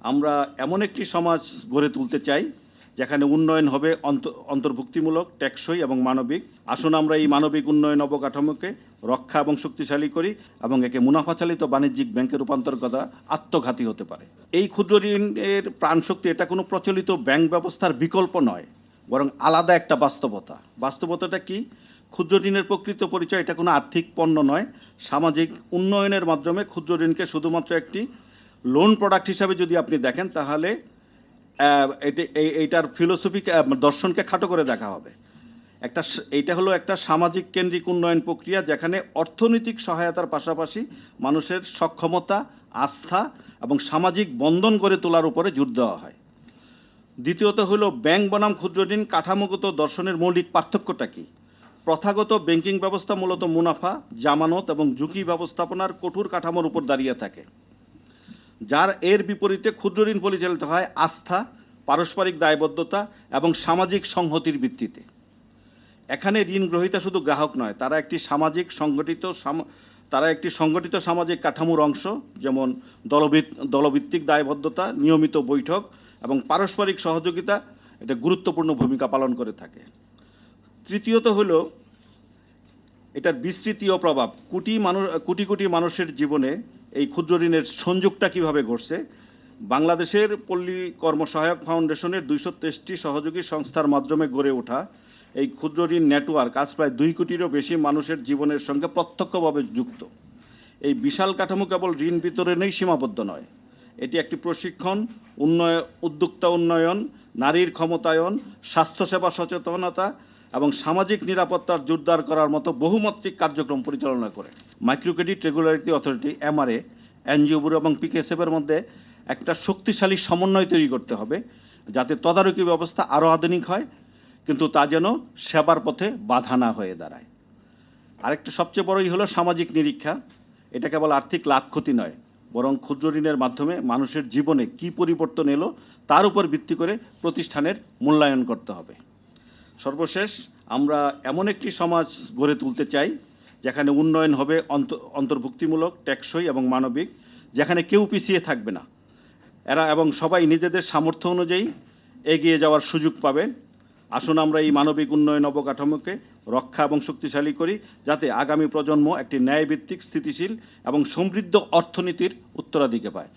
আমরা এমন একটি সমাজ গড়ে তুলতে চাই যেখানে উন্নয়ন হবে অন্তর্ভুক্তিমূলক, টেকসই এবং মানবিক। আসুন আমরা এই মানবিক উন্নয়ন অবকাঠামোকে রক্ষা এবং শক্তিশালী করি এবং একে মুনাফাচালিত বাণিজ্যিক ব্যাংকে রূপান্তর করা আত্মঘাতী হতে পারে। এই ক্ষুদ্র ঋণের প্রাণশক্তি এটা কোনো প্রচলিত ব্যাংক ব্যবস্থার বিকল্প নয়, বরং আলাদা একটা বাস্তবতা। বাস্তবতাটা কি? ক্ষুদ্র ঋণের প্রকৃত পরিচয় এটা কোনো আর্থিক পণ্য নয়। সামাজিক উন্নয়নের মাধ্যমে ক্ষুদ্র ঋণকে শুধুমাত্র একটি লোন প্রোডাক্ট হিসাবে যদি আপনি দেখেন, তাহলে এইটার ফিলোসফি দর্শনকে খাটো করে দেখা হবে। এইটা হলো একটা সামাজিক কেন্দ্রিক উন্নয়ন প্রক্রিয়া, যেখানে অর্থনৈতিক সহায়তার পাশাপাশি মানুষের সক্ষমতা, আস্থা এবং সামাজিক বন্ধন গড়ে তোলার উপরে জোর দেওয়া হয়। দ্বিতীয়ত হলো ব্যাংক বনাম ক্ষুদ্র ঋণ কাঠামোগত দর্শনের মৌলিক পার্থক্যটা কী? প্রথাগত ব্যাংকিং ব্যবস্থা মূলত মুনাফা, জামানত এবং ঝুঁকি ব্যবস্থাপনার কঠোর কাঠামোর উপর দাঁড়িয়ে থাকে, যার এর বিপরীতে ক্ষুদ্র ঋণ পরিচালিত হয় আস্থা, পারস্পরিক দায়বদ্ধতা এবং সামাজিক সংহতির ভিত্তিতে। এখানে ঋণ গ্রহীতা শুধু গ্রাহক নয়, তারা একটি সংগঠিত সামাজিক কাঠামোর অংশ, যেমন দলভিত্তিক দায়বদ্ধতা, নিয়মিত বৈঠক এবং পারস্পরিক সহযোগিতা এটা গুরুত্বপূর্ণ ভূমিকা পালন করে থাকে। তৃতীয়ত হলো এটার বিস্তৃতি ও প্রভাব। কোটি কোটি মানুষের জীবনে এই ক্ষুদ্র ঋণের সংযোগটা কীভাবে ঘটছে? বাংলাদেশের পল্লী কর্মসহায়ক ফাউন্ডেশনের 223টি সহযোগী সংস্থার মাধ্যমে গড়ে ওঠা এই ক্ষুদ্র ঋণ নেটওয়ার্ক আজ প্রায় 2 কোটিরও বেশি মানুষের জীবনের সঙ্গে প্রত্যক্ষভাবে যুক্ত। এই বিশাল কাঠামো কেবল ঋণ বিতরণেই সীমাবদ্ধ নয়, এটি একটি প্রশিক্ষণ, উদ্যোক্তা উন্নয়ন, নারীর ক্ষমতায়ন, স্বাস্থ্যসেবা সচেতনতা এবং সামাজিক নিরাপত্তার জোরদার করার মতো বহুমাত্রিক কার্যক্রম পরিচালনা করে। Micro credit regulatory authority, MRA, NGO bureau এবং পিকেএসএফের মধ্যে একটা শক্তিশালী সমন্বয় তৈরি করতে হবে, যাতে তদারকি ব্যবস্থা আরও আধুনিক হয়, কিন্তু তা যেন সেবার পথে বাধা না হয়ে দাঁড়ায়। আরেকটা সবচেয়ে বড়ই হলো সামাজিক নিরীক্ষা। এটা কেবল আর্থিক লাভ ক্ষতি নয়, বরং ক্ষুদ্র ঋণের মাধ্যমে মানুষের জীবনে কী পরিবর্তন এলো তার উপর ভিত্তি করে প্রতিষ্ঠানের মূল্যায়ন করতে হবে। সর্বশেষ, আমরা এমন একটি সমাজ গড়ে তুলতে চাই যেখানে উন্নয়ন হবে অন্তর্ভুক্তিমূলক, টেকসই এবং মানবিক, যেখানে কেউ পিছিয়ে থাকবে না এবং সবাই নিজেদের সামর্থ্য অনুযায়ী এগিয়ে যাওয়ার সুযোগ পাবে। আসুন আমরা এই মানবিক উন্নয়ন অবকাঠামোকে রক্ষা এবং শক্তিশালী করি, যাতে আগামী প্রজন্ম একটি ন্যায়ভিত্তিক, স্থিতিশীল এবং সমৃদ্ধ অর্থনীতির উত্তরাধিকার পায়।